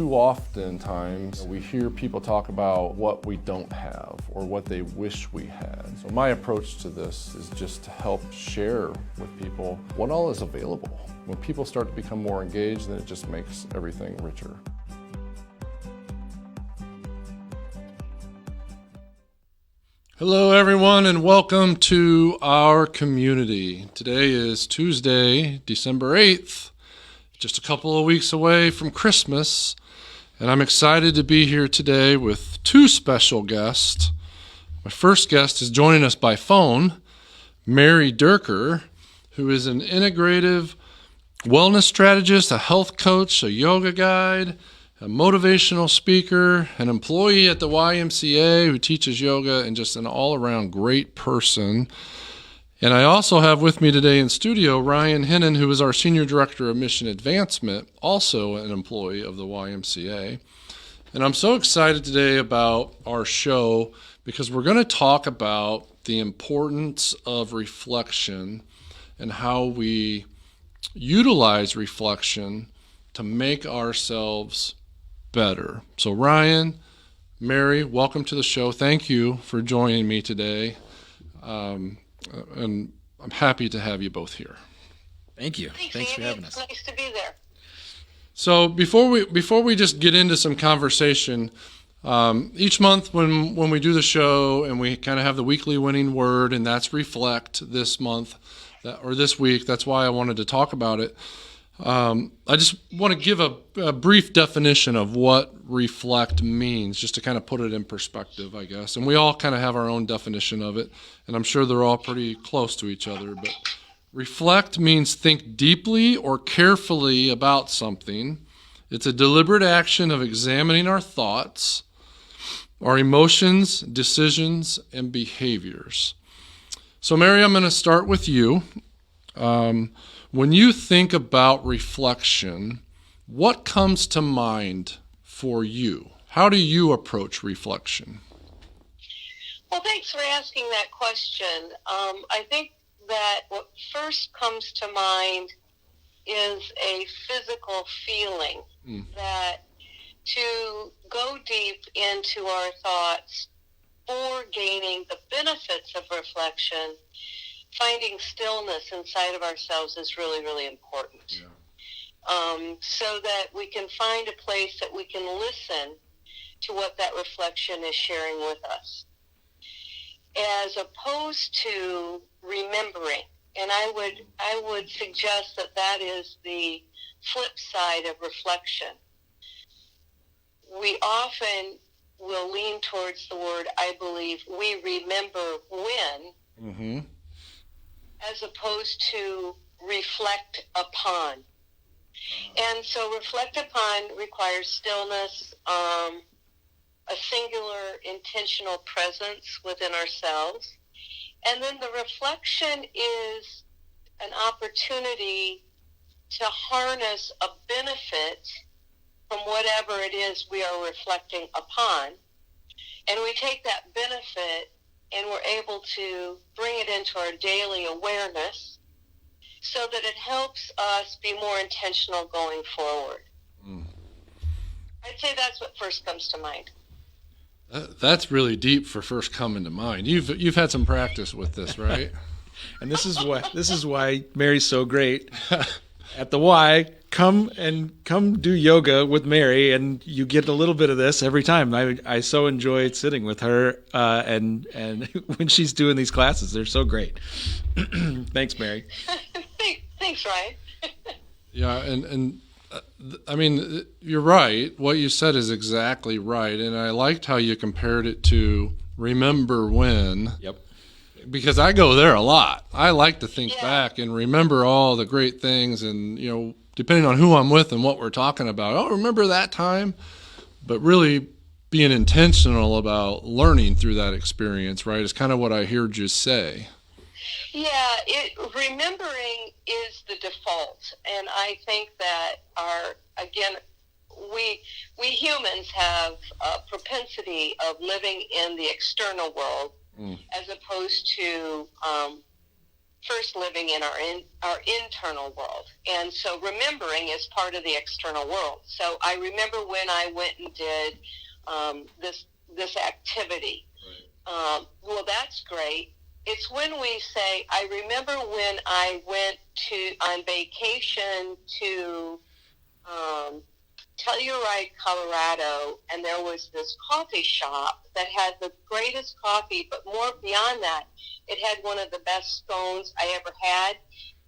Too often times we hear people talk about what we don't have or what they wish we had. So my approach to this is just to help share with people what all is available. When people start to become more engaged, then it just makes everything richer. Hello everyone and welcome to our community. Today is Tuesday, December 8th, just a couple of weeks away from Christmas, and I'm excited to be here today with two special guests. My first guest is joining us by phone, Mary Ardapple, who is an integrative wellness strategist, a health coach, a yoga guide, a motivational speaker, an employee at the YMCA who teaches yoga, and just an all-around great person. And I also have with me today in studio Ryan Hinnen, who is our Senior Director of Mission Advancement, also an employee of the YMCA. And I'm so excited today about our show because we're going to talk about the importance of reflection and how we utilize reflection to make ourselves better. So Ryan, Mary, welcome to the show. Thank you for joining me today. And I'm happy to have you both here. Thank you. Thanks for having us. It's nice to be there. So before we just get into some conversation, each month when we do the show and we kind of have the weekly winning word, and that's reflect this month or this week, that's why I wanted to talk about it. I just want to give a brief definition of what reflect means, just to kind of put it in perspective, I guess. And we all kind of have our own definition of it, and I'm sure they're all pretty close to each other. But reflect means think deeply or carefully about something. It's a deliberate action of examining our thoughts, our emotions, decisions, and behaviors. So, Mary, I'm going to start with you. When you think about reflection, what comes to mind for you? How do you approach reflection? Well, thanks for asking that question. I think that what first comes to mind is a physical feeling that to go deep into our thoughts for gaining the benefits of reflection, finding stillness inside of ourselves is really, really important. Yeah. So that we can find a place that we can listen to what that reflection is sharing with us, as opposed to remembering. And I would suggest that that is the flip side of reflection. We often will lean towards the word, I believe, we remember when, as opposed to reflect upon. And so reflect upon requires stillness, a singular intentional presence within ourselves. And then the reflection is an opportunity to harness a benefit from whatever it is we are reflecting upon. And we take that benefit and we're able to bring it into our daily awareness so that it helps us be more intentional going forward. I'd say that's what first comes to mind. That's really deep for first coming to mind. You've had some practice with this, right? And this is why Mary's so great. At the Y, come do yoga with Mary, and you get a little bit of this every time. I so enjoy sitting with her, and when she's doing these classes, they're so great. Thanks, Mary. Thanks, Ryan. Yeah, and I mean, you're right. What you said is exactly right, and I liked how you compared it to remember when. Yep. Because I go there a lot. I like to think back and remember all the great things, and depending on who I'm with and what we're talking about, oh, remember that time? But really being intentional about learning through that experience, right, is kind of what I heard you say. Yeah, remembering is the default, and I think that we humans have a propensity of living in the external world as opposed to first living in our internal world. And so remembering is part of the external world. So I remember when I went and did this activity. Well, that's great. It's when we say, I remember when I went on vacation to Telluride, Colorado, and there was this coffee shop that had the greatest coffee, but more beyond that, it had one of the best scones I ever had,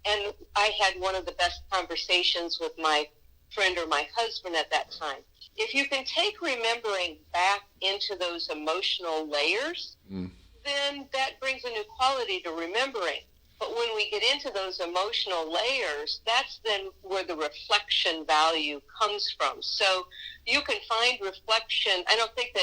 and I had one of the best conversations with my friend or my husband at that time. If you can take remembering back into those emotional layers, then that brings a new quality to remembering. But when we get into those emotional layers, that's then where the reflection value comes from. So you can find reflection. I don't think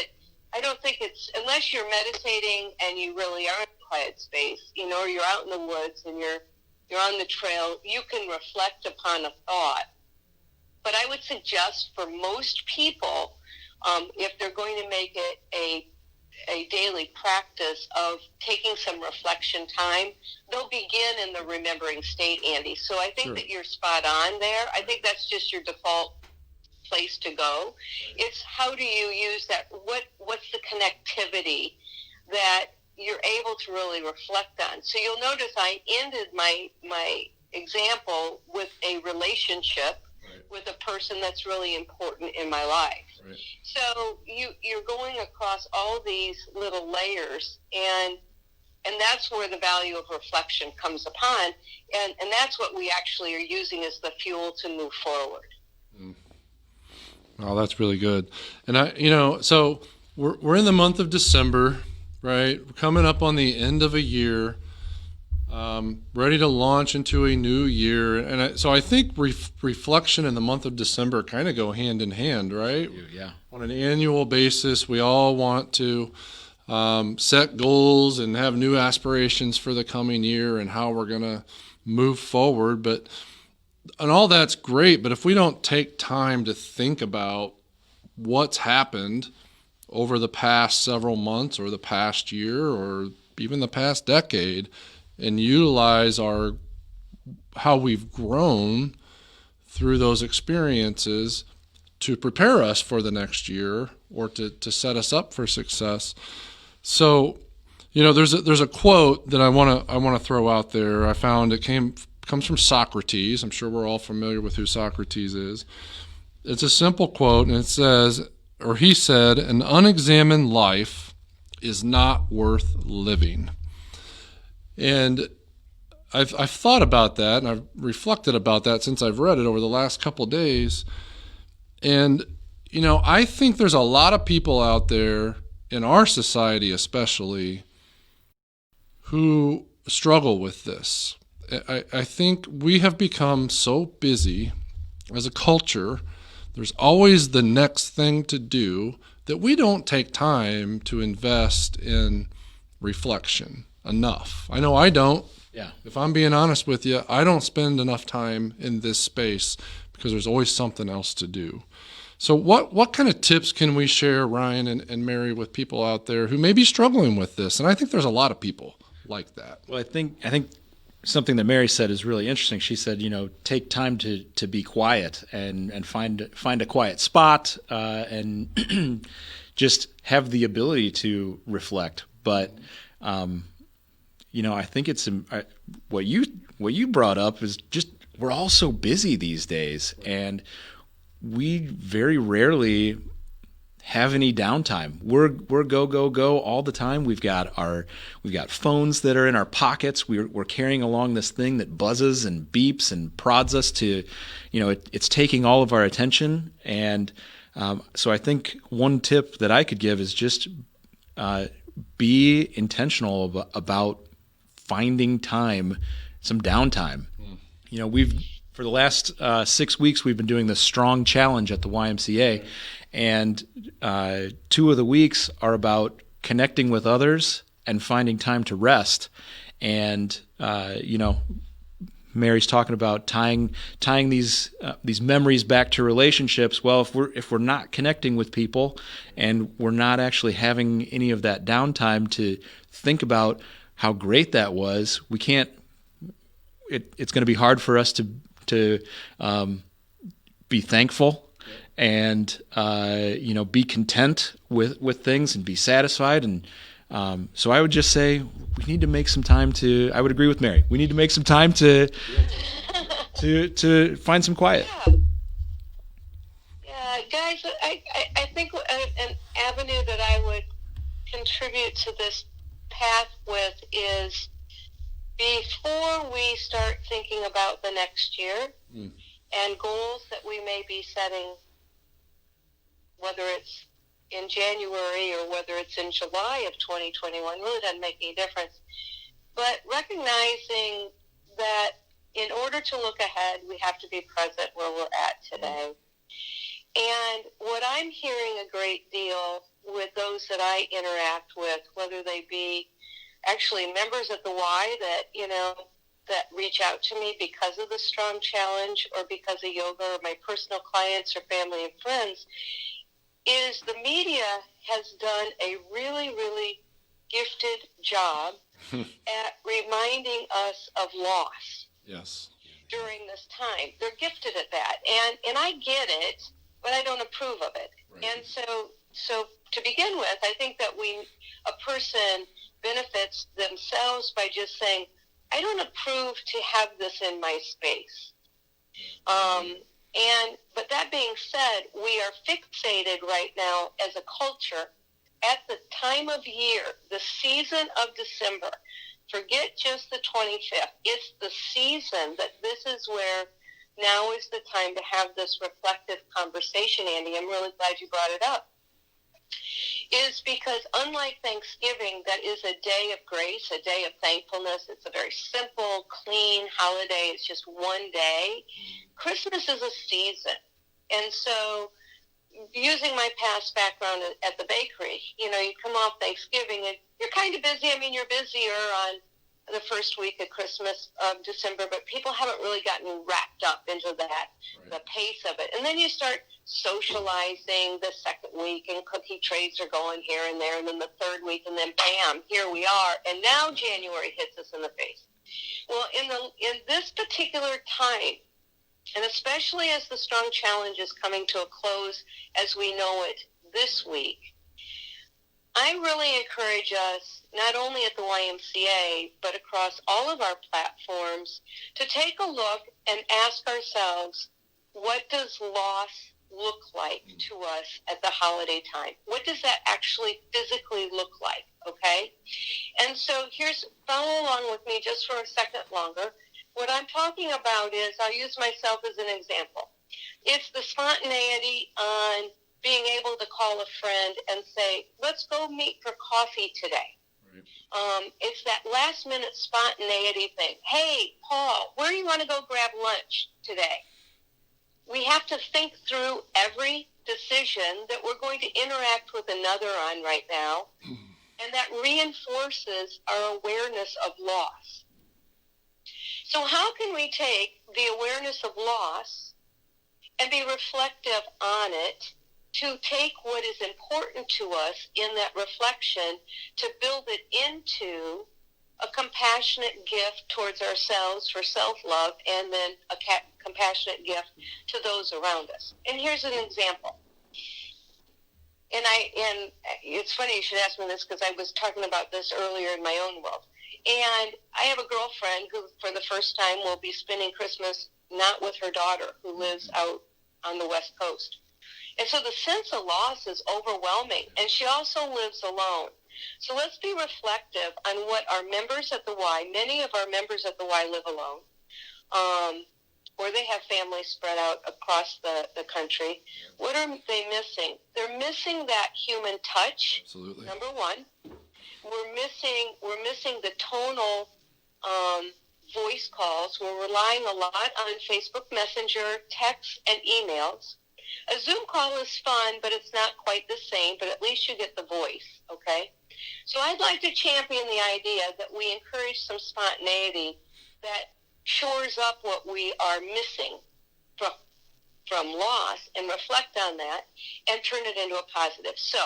it's, unless you're meditating and you really are in a quiet space, or you're out in the woods and you're on the trail, you can reflect upon a thought. But I would suggest for most people, if they're going to make it a daily practice of taking some reflection time, they'll begin in the remembering state, Andy. So I think that you're spot on there. I think that's just your default place to go. It's how do you use that? What's the connectivity that you're able to really reflect on? So you'll notice I ended my example with a relationship with a person that's really important in my life. Right. So you're going across all these little layers, and that's where the value of reflection comes upon, and that's what we actually are using as the fuel to move forward. Oh, that's really good. And so we're in the month of December, right? We're coming up on the end of a year. Ready to launch into a new year. And so I think reflection in the month of December kind of go hand in hand, right? Yeah. On an annual basis, we all want to set goals and have new aspirations for the coming year and how we're going to move forward. And all that's great, but if we don't take time to think about what's happened over the past several months or the past year or even the past decade, and utilize how we've grown through those experiences to prepare us for the next year or to set us up for success. So, there's a quote that I want to throw out there. I found it comes from Socrates. I'm sure we're all familiar with who Socrates is. It's a simple quote, and it says, or he said, "An unexamined life is not worth living." And I've thought about that, and I've reflected about that since I've read it over the last couple of days. And, I think there's a lot of people out there, in our society especially, who struggle with this. I think we have become so busy as a culture, there's always the next thing to do, that we don't take time to invest in reflection enough. I know I don't. Yeah. If I'm being honest with you, I don't spend enough time in this space because there's always something else to do. So what kind of tips can we share, Ryan and Mary, with people out there who may be struggling with this? And I think there's a lot of people like that. Well, I think something that Mary said is really interesting. She said, take time to be quiet and find a quiet spot and just have the ability to reflect. But I think it's what you brought up is just we're all so busy these days, and we very rarely have any downtime. We're go all the time. We've got phones that are in our pockets. We're carrying along this thing that buzzes and beeps and prods us to, it's taking all of our attention. And so I think one tip that I could give is just be intentional about finding time, some downtime. For the last 6 weeks, we've been doing the Strong Challenge at the YMCA, and 2 of the weeks are about connecting with others and finding time to rest. And Mary's talking about tying these memories back to relationships. Well, if we're not connecting with people and we're not actually having any of that downtime to think about how great that was, we can't it's going to be hard for us to be thankful and be content with things and be satisfied. And so I would just say we need to make some time to. I would agree with Mary. We need to make some time to find some quiet. Yeah, guys, I think an avenue that I would contribute to this path with is before we start thinking about the next year and goals that we may be setting, whether it's in January or whether it's in July of 2021, really doesn't make any difference. But recognizing that in order to look ahead, we have to be present where we're at today. And what I'm hearing a great deal with those that I interact with, whether they be actually members at the Y that, that reach out to me because of the Strong Challenge or because of yoga, or my personal clients or family and friends, is the media has done a really, really gifted job at reminding us of loss. Yes. During this time. They're gifted at that. And I get it, but I don't approve of it. Right. And so to begin with, I think that a person benefits themselves by just saying, I don't approve to have this in my space. But that being said, we are fixated right now as a culture at the time of year, the season of December. Forget just the 25th. It's the season that this is where now is the time to have this reflective conversation, Andy. I'm really glad you brought it up. Is because unlike Thanksgiving, that is a day of grace, a day of thankfulness. It's a very simple, clean holiday. It's just one day. Christmas is a season. And so using my past background at the bakery, you come off Thanksgiving and you're kind of busy. I mean, you're busier on the first week of Christmas, December, but people haven't really gotten wrapped up into that, the pace of it. And then you start socializing the second week, and cookie trays are going here and there, and then the third week, and then bam, here we are. And now January hits us in the face. Well, in this particular time, and especially as the Strong Challenge is coming to a close as we know it this week, I really encourage us, not only at the YMCA, but across all of our platforms, to take a look and ask ourselves, what does loss look like to us at the holiday time? What does that actually physically look like, okay? And so follow along with me just for a second longer. What I'm talking about is, I'll use myself as an example. It's the spontaneity on being able to call a friend and say, let's go meet for coffee today. Right. It's that last minute spontaneity thing. Hey, Paul, where do you want to go grab lunch today? We have to think through every decision that we're going to interact with another on right now, and that reinforces our awareness of loss. So how can we take the awareness of loss and be reflective on it, to take what is important to us in that reflection, to build it into a compassionate gift towards ourselves for self-love, and then a compassionate gift to those around us. And here's an example. And it's funny you should ask me this, because I was talking about this earlier in my own world. And I have a girlfriend who, for the first time, will be spending Christmas not with her daughter, who lives out on the West Coast. And so the sense of loss is overwhelming, and she also lives alone. So let's be reflective on what our members at the Y, many of our members at the Y live alone, or they have families spread out across the country. What are they missing? They're missing that human touch. Absolutely. Number one. We're missing the tonal voice calls. We're relying a lot on Facebook Messenger, texts, and emails. A Zoom call is fun, but it's not quite the same, but at least you get the voice, okay? So I'd like to champion the idea that we encourage some spontaneity that shores up what we are missing from loss, and reflect on that and turn it into a positive. So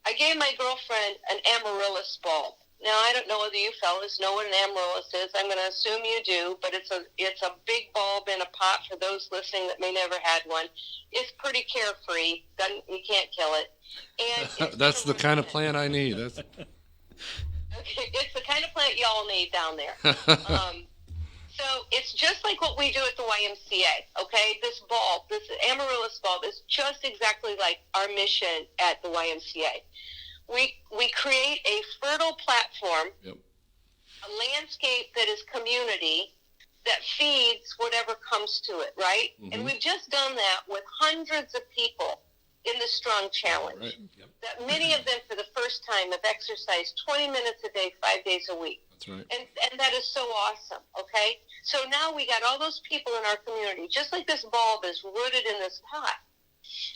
I gave my girlfriend an amaryllis bulb. Now, I don't know whether you fellas know what an amaryllis is. I'm going to assume you do, but it's a big bulb in a pot for those listening that may never had one. It's pretty carefree. You can't kill it. And That's the kind of plant I need. That's... Okay, it's the kind of plant y'all need down there. So it's just like what we do at the YMCA, okay? This bulb, this amaryllis bulb, is just exactly like our mission at the YMCA. We create a fertile platform, Yep. a landscape that is community, that feeds whatever comes to it, right? Mm-hmm. And we've just done that with hundreds of people in the Strong Challenge. Right. Yep. That many of them for the first time have exercised 20 minutes a day, 5 days a week. That's right. And that is so awesome, okay? So now we got all those people in our community, just like this bulb is rooted in this pot.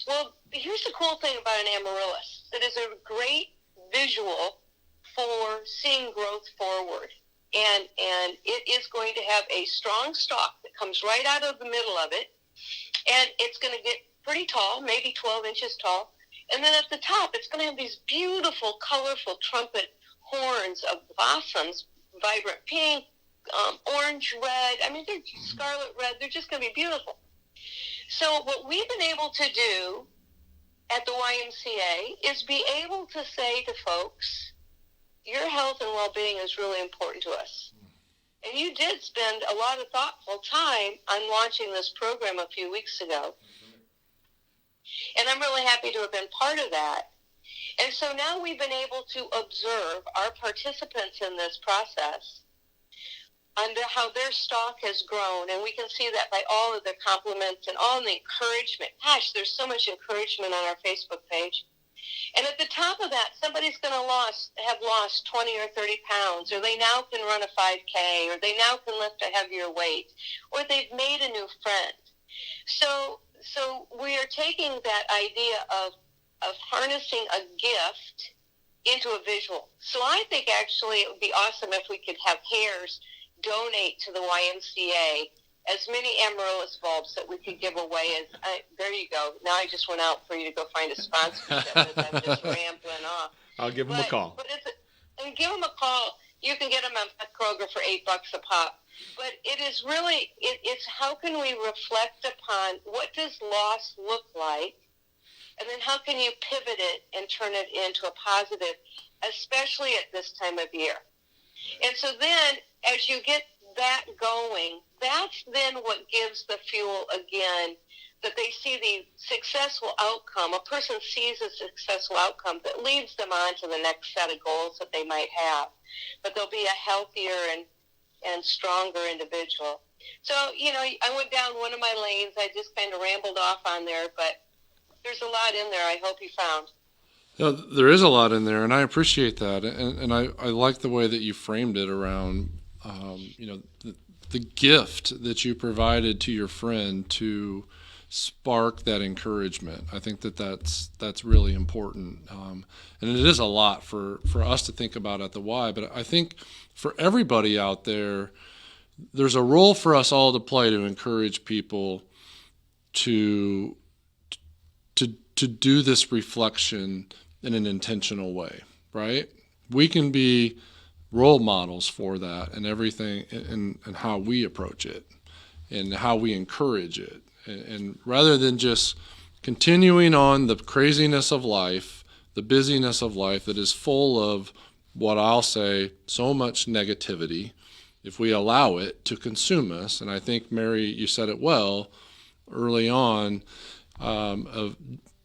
Well, here's the cool thing about an amaryllis. It is a great visual for seeing growth forward. And it is going to have a strong stalk that comes right out of the middle of it. And it's going to get pretty tall, maybe 12 inches tall. And then at the top, it's going to have these beautiful, colorful trumpet horns of blossoms, vibrant pink, orange, red. I mean, they're scarlet red. They're just going to be beautiful. So what we've been able to do at the YMCA is be able to say to folks, your health and well-being is really important to us. And you did spend a lot of thoughtful time on launching this program a few weeks ago. And I'm really happy to have been part of that. And so now we've been able to observe our participants in this process under how their stock has grown. And we can see that by all of the compliments and all the encouragement. Gosh, there's so much encouragement on our Facebook page. And at the top of that, somebody's going to have lost 20 or 30 pounds, or they now can run a 5K, or they now can lift a heavier weight, or they've made a new friend. So we are taking that idea of harnessing a gift into a visual. So I think actually it would be awesome if we could have Hares donate to the YMCA as many amaryllis bulbs that we could give away. There you go. Now I just went out for you to go find a sponsorship as I'm just rambling off. I'll give them a call. And give them a call. You can get them at Kroger for $8 a pop. But it is really, it's how can we reflect upon what does loss look like, and then how can you pivot it and turn it into a positive, especially at this time of year. And so then, as you get that going, that's then what gives the fuel again, that they see the successful outcome. A person sees a successful outcome that leads them on to the next set of goals that they might have. But they'll be a healthier and stronger individual. So, I went down one of my lanes. I just kind of rambled off on there, but there's a lot in there I hope you found. No, there is a lot in there, and I appreciate that. And I like the way that you framed it around, the gift that you provided to your friend to spark that encouragement. I think that's really important. And it is a lot for us to think about at the Y, but I think for everybody out there, there's a role for us all to play to encourage people to do this reflection in an intentional way, right? We can be role models for that and everything and how we approach it and how we encourage it. And rather than just continuing on the craziness of life, the busyness of life that is full of what I'll say, so much negativity, if we allow it to consume us, and I think, Mary, you said it well early on,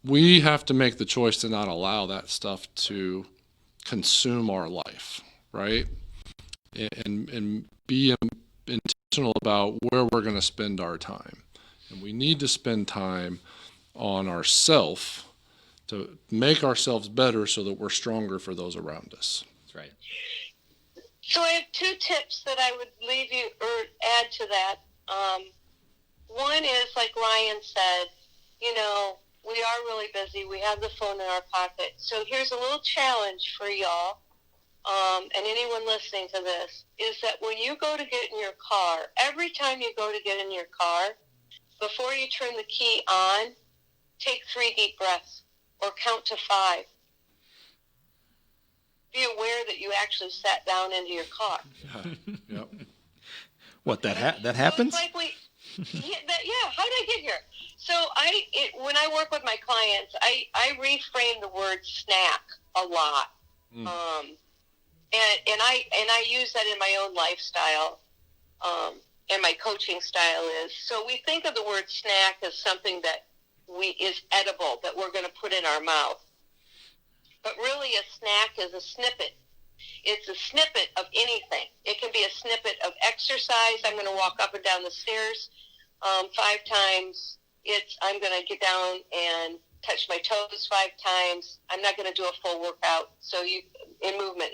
we have to make the choice to not allow that stuff to consume our life, right? And be intentional about where we're going to spend our time. And we need to spend time on ourselves to make ourselves better so that we're stronger for those around us. That's right. So I have two tips that I would leave you or add to that. One is, like Ryan said, we are really busy. We have the phone in our pocket. So here's a little challenge for y'all, and anyone listening to this, is that when you go to get in your car, every time you go to get in your car, before you turn the key on, take 3 deep breaths or count to 5. be aware that you actually sat down into your car. Yep. What, that So happens? it's like how did I get here? So when I work with my clients, I reframe the word snack a lot. And I use that in my own lifestyle. And my coaching style is, so we think of the word snack as something that is edible, that we're going to put in our mouth. But really a snack is a snippet. It's a snippet of anything. It can be a snippet of exercise. I'm going to walk up and down the stairs 5 times. I'm going to get down and touch my toes 5 times. I'm not going to do a full workout. So in movement,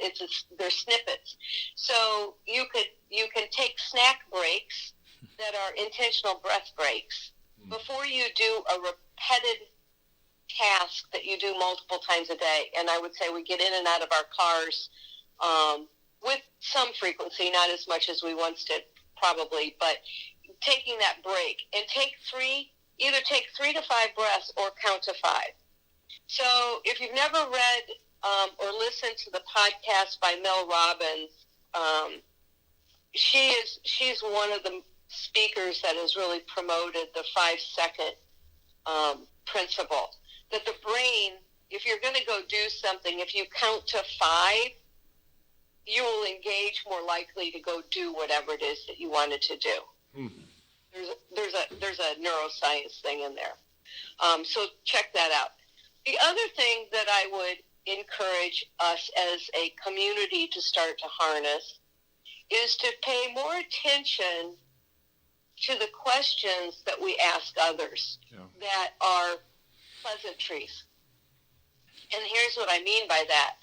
they're snippets. So you can take snack breaks that are intentional breath breaks before you do a repeated task that you do multiple times a day. And I would say we get in and out of our cars with some frequency, not as much as we once did probably, but taking that break and either take 3 to 5 breaths or count to 5. So if you've never read or listened to the podcast by Mel Robbins, she's one of the speakers that has really promoted the 5-second principle. That the brain, if you're going to go do something, if you count to 5, you will engage more likely to go do whatever it is that you wanted to do. There's a neuroscience thing in there. So check that out. The other thing that I would encourage us as a community to start to harness is to pay more attention to the questions that we ask others that are pleasantries. And here's what I mean by that.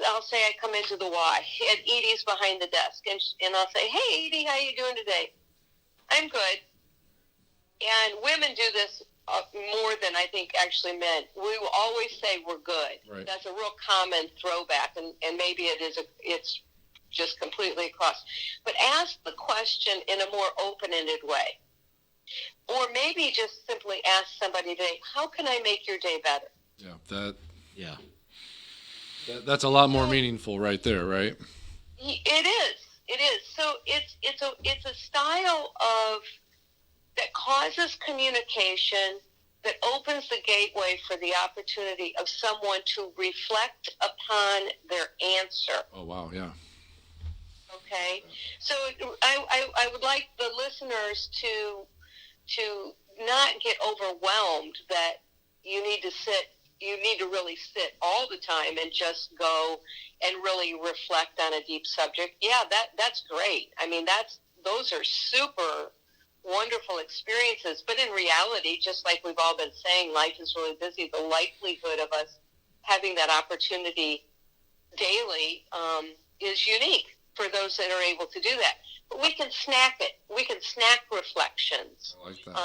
I'll say I come into the Y, and Edie's behind the desk, and I'll say, hey, Edie, how you doing today? I'm good. And women do this more than I think actually men. We will always say we're good. Right. That's a real common throwback, and maybe it's just completely across. But ask the question in a more open-ended way. Or maybe just simply ask somebody today, how can I make your day better? Yeah, that's a lot more meaningful right there, right? It is. So it's a style that causes communication, that opens the gateway for the opportunity of someone to reflect upon their answer. Oh, wow, yeah. Okay? So I would like the listeners to not get overwhelmed that you need to really sit all the time and just go and really reflect on a deep subject. Yeah, that's great. I mean, those are super wonderful experiences. But in reality, just like we've all been saying, life is really busy. The likelihood of us having that opportunity daily is unique for those that are able to do that. But we can snack it. We can snack reflections. I like that.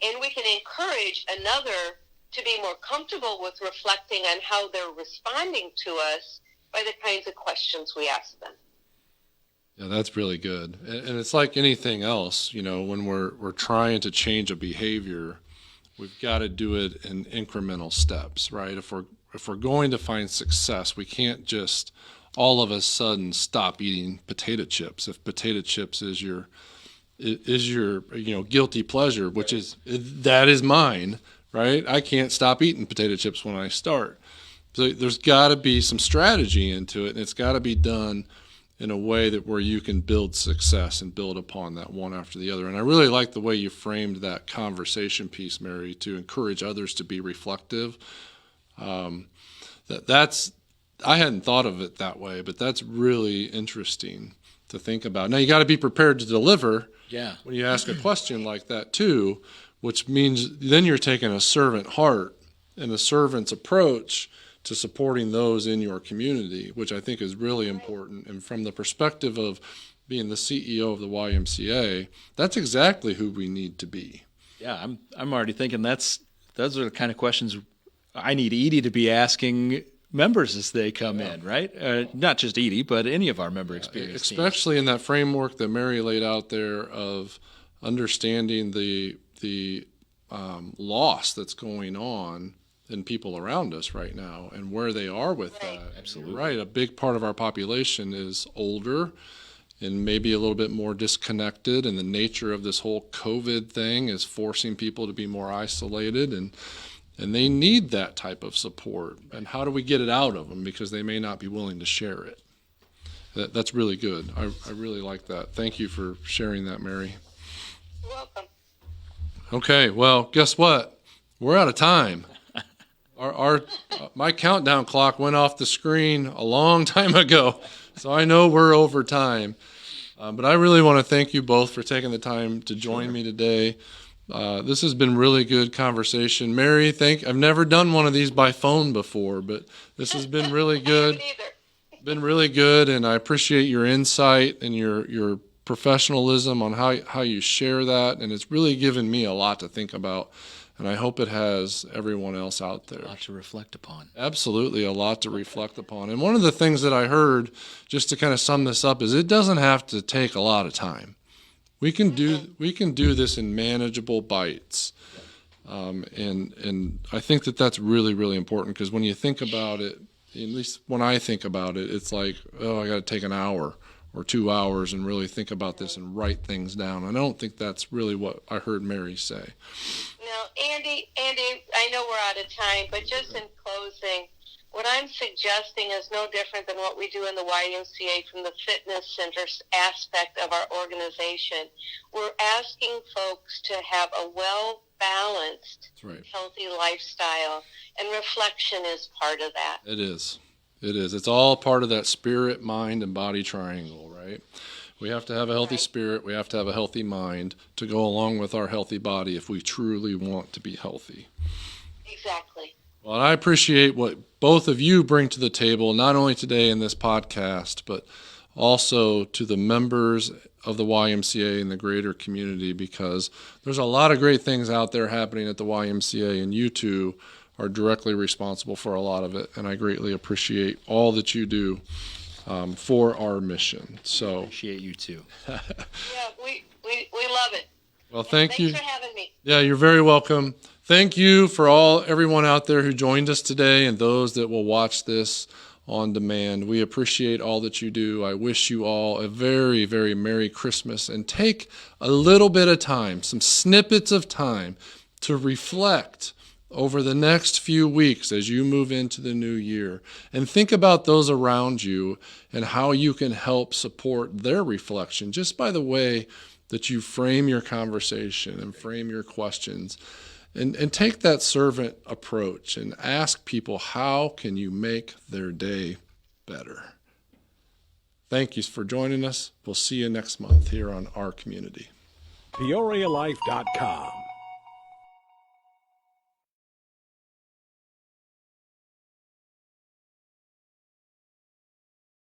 And we can encourage another to be more comfortable with reflecting on how they're responding to us by the kinds of questions we ask them. Yeah, that's really good. And it's like anything else, when we're trying to change a behavior, we've got to do it in incremental steps, right? If we're going to find success, we can't just all of a sudden stop eating potato chips. If potato chips is your guilty pleasure, which that is mine, right? I can't stop eating potato chips when I start. So there's got to be some strategy into it, and it's got to be done in a way where you can build success and build upon that one after the other. And I really like the way you framed that conversation piece, Mary, to encourage others to be reflective. I hadn't thought of it that way, but that's really interesting to think about. Now, you got to be prepared to deliver when you ask a question like that, too, which means then you're taking a servant heart and a servant's approach to supporting those in your community, which I think is really important. And from the perspective of being the CEO of the YMCA, that's exactly who we need to be. Yeah, I'm already thinking those are the kind of questions I need Edie to be asking members as they come in, right? Not just Edie, but any of our member experience especially teams. In that framework that Mary laid out there of understanding the loss that's going on in people around us right now and where they are with Right. that. Absolutely. Right. A big part of our population is older and maybe a little bit more disconnected, and the nature of this whole COVID thing is forcing people to be more isolated, and they need that type of support. And how do we get it out of them, because they may not be willing to share it? That's really good. I really like that. Thank you for sharing that, Mary. You're welcome. Okay, well, guess what? We're out of time. My countdown clock went off the screen a long time ago, so I know we're over time. But I really want to thank you both for taking the time to join me today. This has been really good conversation. Mary, I've never done one of these by phone before, but this has been really good. Me neither. Been really good, and I appreciate your insight and your professionalism on how you share that, and it's really given me a lot to think about, and I hope it has everyone else out there. A lot to reflect upon. Absolutely, a lot to reflect upon. And one of the things that I heard, just to kind of sum this up, is it doesn't have to take a lot of time. We can do this in manageable bites, and I think that's really, really important, because when you think about it, at least when I think about it, it's like, oh, I got to take an hour or 2 hours and really think about this and write things down. And I don't think that's really what I heard Mary say. Now, Andy, I know we're out of time, but just in closing, what I'm suggesting is no different than what we do in the YMCA from the fitness center aspect of our organization. We're asking folks to have a well-balanced, That's right. healthy lifestyle, and reflection is part of that. It is. It's all part of that spirit, mind, and body triangle, right? We have to have a healthy spirit. We have to have a healthy mind to go along with our healthy body if we truly want to be healthy. Exactly. Well, I appreciate what both of you bring to the table, not only today in this podcast, but also to the members of the YMCA and the greater community, because there's a lot of great things out there happening at the YMCA, and you two are directly responsible for a lot of it, and I greatly appreciate all that you do for our mission. So, Appreciate you too. Yeah, we love it. well, thank you. Thanks for having me. Yeah, you're very welcome. Thank you for everyone out there who joined us today, and those that will watch this on demand. We appreciate all that you do. I wish you all a very, very Merry Christmas, and take a little bit of time, some snippets of time, to reflect over the next few weeks as you move into the new year, and think about those around you and how you can help support their reflection just by the way that you frame your conversation and frame your questions. And take that servant approach and ask people, how can you make their day better? Thank you for joining us. We'll see you next month here on Our Community. PeoriaLife.com